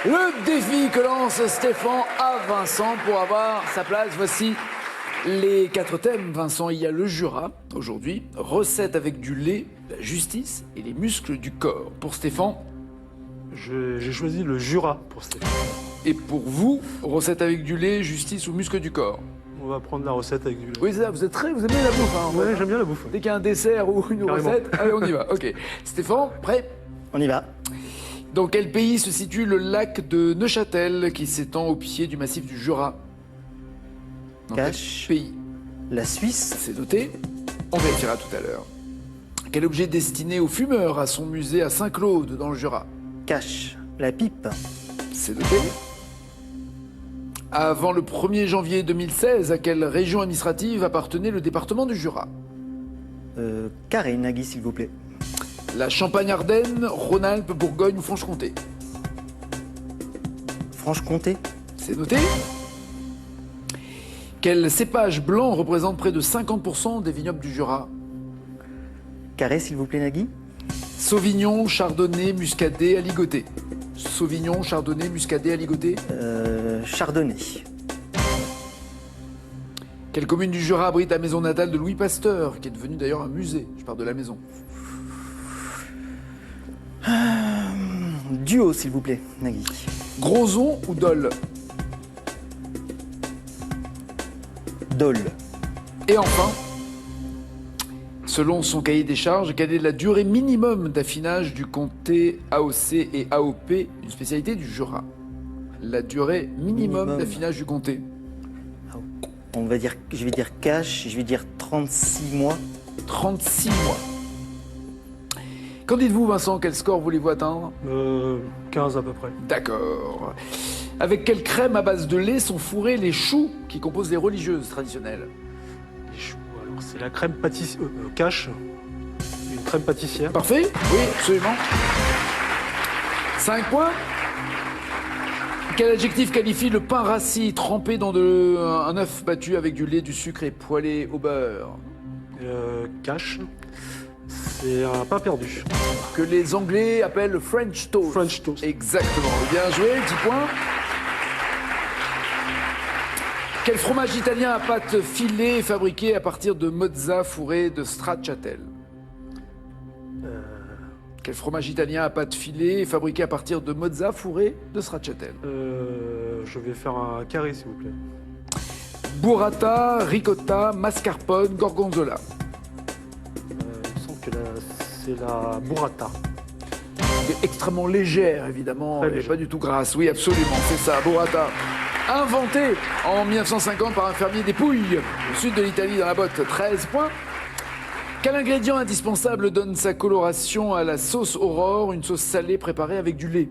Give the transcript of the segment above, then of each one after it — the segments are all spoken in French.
Le défi que lance Stéphane à Vincent pour avoir sa place. Voici les 4 thèmes. Vincent, il y a le Jura aujourd'hui, recette avec du lait, la justice et les muscles du corps. Pour Stéphane. J'ai choisi le Jura pour Stéphane. Et pour vous, recette avec du lait, justice ou muscles du corps. On va prendre la recette avec du lait. Oui, c'est ça, vous aimez la bouffe. Hein, ouais, j'aime bien la bouffe. Dès qu'il y a un dessert ou une recette, allez, on y va. Ok. Stéphane, prêt? On y va. Dans quel pays se situe le lac de Neuchâtel qui s'étend au pied du massif du Jura? Dans Cache. quel pays? La Suisse. C'est noté. On vérifiera tout à l'heure. Quel objet destiné aux fumeurs a son musée à Saint-Claude dans le Jura? Cache. La pipe. C'est noté. Avant le 1er janvier 2016, à quelle région administrative appartenait le département du Jura? Carré, Nagui, s'il vous plaît. La Champagne-Ardenne, Rhône-Alpes, Bourgogne ou Franche-Comté? Franche-Comté. C'est noté. Quel cépage blanc représente près de 50% des vignobles du Jura? Carré, s'il vous plaît, Nagui. Sauvignon, Chardonnay, Muscadet, Aligoté. Sauvignon, Chardonnay, Muscadet, Aligoté. Chardonnay. Quelle commune du Jura abrite la maison natale de Louis Pasteur, qui est devenue d'ailleurs un musée? Je parle de la maison. Duo, s'il vous plaît, Nagui. Grozon ou Dole? Dole. Et enfin, selon son cahier des charges, quelle est la durée minimum d'affinage du comté AOC et AOP, une spécialité du Jura? La durée minimum d'affinage du comté. On va dire, je vais dire cache, je vais dire 36 mois. 36 mois. Qu'en dites-vous, Vincent? Quel score voulez-vous atteindre? 15 à peu près. D'accord. Avec quelle crème à base de lait sont fourrés les choux qui composent les religieuses traditionnelles? Les choux, alors c'est la crème pâtissière, cache, une crème pâtissière. Parfait? Oui, absolument. 5 points. Quel adjectif qualifie le pain rassis trempé dans un œuf battu avec du lait, du sucre et poêlé au beurre? Cache, c'est un pain perdu. Que les Anglais appellent le French toast. French toast. Exactement. Bien joué, 10 points. Quel fromage italien à pâte filée est fabriqué à partir de mozza fourré de stracciatelle? Quel fromage italien à pâte filée est fabriqué à partir de mozza fourré de stracciatelle? Je vais faire un carré, s'il vous plaît. Burrata, ricotta, mascarpone, gorgonzola. Il me semble que c'est la burrata. Extrêmement légère, évidemment, Très et légère. pas du tout grasse. Oui, absolument, c'est ça, burrata. Inventé en 1950 par un fermier des Pouilles, au sud de l'Italie, dans la botte. 13 points. Quel ingrédient indispensable donne sa coloration à la sauce Aurore, une sauce salée préparée avec du lait?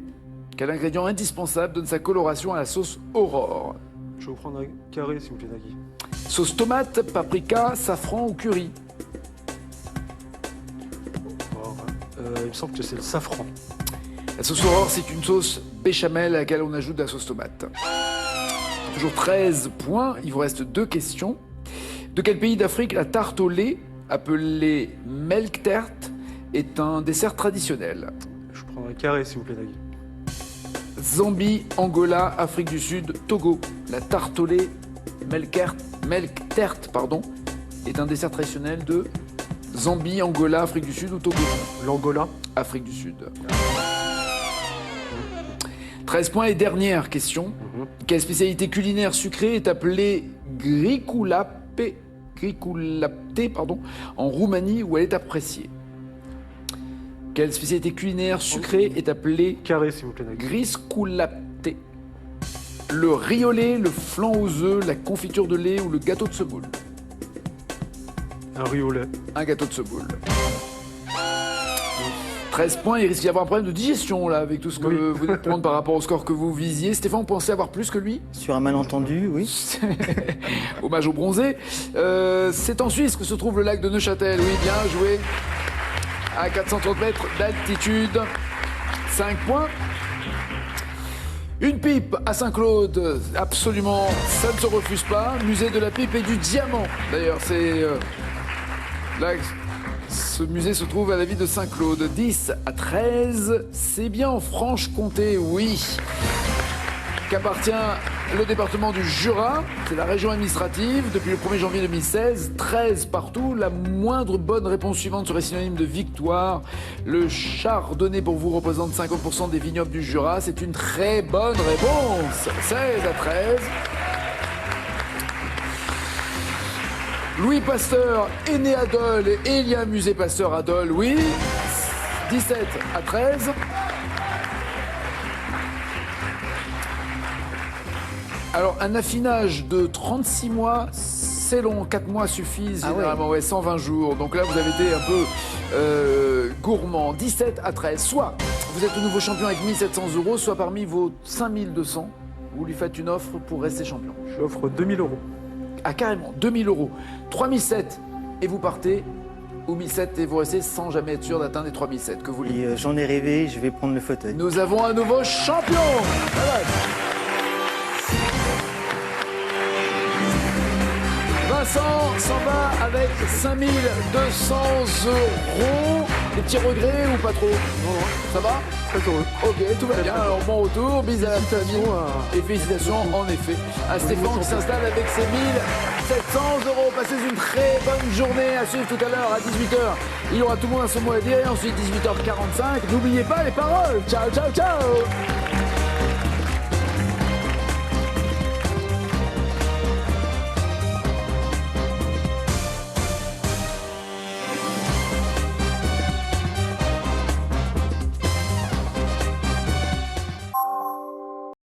Quel ingrédient indispensable donne sa coloration à la sauce Aurore? Je vais vous prendre un carré, s'il vous plaît, Nagui. Sauce tomate, paprika, safran ou curry? Il me semble que c'est le safran. La sauce Aurore, c'est une sauce béchamel à laquelle on ajoute de la sauce tomate. Toujours 13 points, il vous reste 2 questions. De quel pays d'Afrique la tarte au lait, appelée melk tart, est un dessert traditionnel? Je prends un carré, s'il vous plaît, Nagui. Zambie, Angola, Afrique du Sud, Togo. La tarte au lait melk tart, est un dessert traditionnel de Zambie, Angola, Afrique du Sud ou Togo? L'Angola. Afrique du Sud. 13 points et dernière question. Quelle spécialité culinaire sucrée est appelée griculapte, en Roumanie où elle est appréciée? Quelle spécialité culinaire sucrée est appelée Carré, s'il vous plaît, Nagui. grisculapte? Le riz au lait, le flan aux œufs, la confiture de lait ou le gâteau de semoule? Un riz au lait. Un gâteau de semoule. 13 points, il risque d'y avoir un problème de digestion là avec tout ce que vous venez de prendre par rapport au score que vous visiez. Stéphane, vous pensez avoir plus que lui? Sur un malentendu, oui. Hommage au bronzé. C'est en Suisse que se trouve le lac de Neuchâtel. Oui, bien joué. À 430 mètres d'altitude. 5 points. Une pipe à Saint-Claude, absolument, ça ne se refuse pas. Musée de la pipe et du diamant. D'ailleurs, c'est là. Ce musée se trouve à la ville de Saint-Claude. 10 à 13, c'est bien en Franche-Comté, oui. qu'appartient le département du Jura. C'est la région administrative. Depuis le 1er janvier 2016, 13 partout. La moindre bonne réponse suivante serait synonyme de victoire. Le chardonnay pour vous représente 50% des vignobles du Jura. C'est une très bonne réponse. 16 à 13. Louis Pasteur est né à Dole et il y a un musée Pasteur à Dole, oui. 17 à 13. Alors, un affinage de 36 mois, c'est long. 4 mois suffisent généralement, ouais, 120 jours. Donc là, vous avez été un peu gourmand. 17 à 13. Soit vous êtes le nouveau champion avec 1700 €, soit parmi vos 5200, vous lui faites une offre pour rester champion. J'offre 2000 €. Ah, carrément, 2000 €. 3007 et vous partez, ou 1007 et vous restez sans jamais être sûr d'atteindre les 3007. Que vous voulez. Et j'en ai rêvé, je vais prendre le fauteuil. Nous avons un nouveau champion. Voilà. Vincent s'en va avec 5200 €. Des petits regrets ou pas trop? Non, Ça va? très heureux. Ok, tout va bien. Alors bon retour, bis à la famille. Et félicitations en effet à Stéphane qui s'installe avec ses 1700 €. Passez une très bonne journée. À suivre tout à l'heure à 18h. Il y aura tout le monde à son mot à dire. Et ensuite 18h45. N'oubliez pas les paroles. Ciao, ciao, ciao.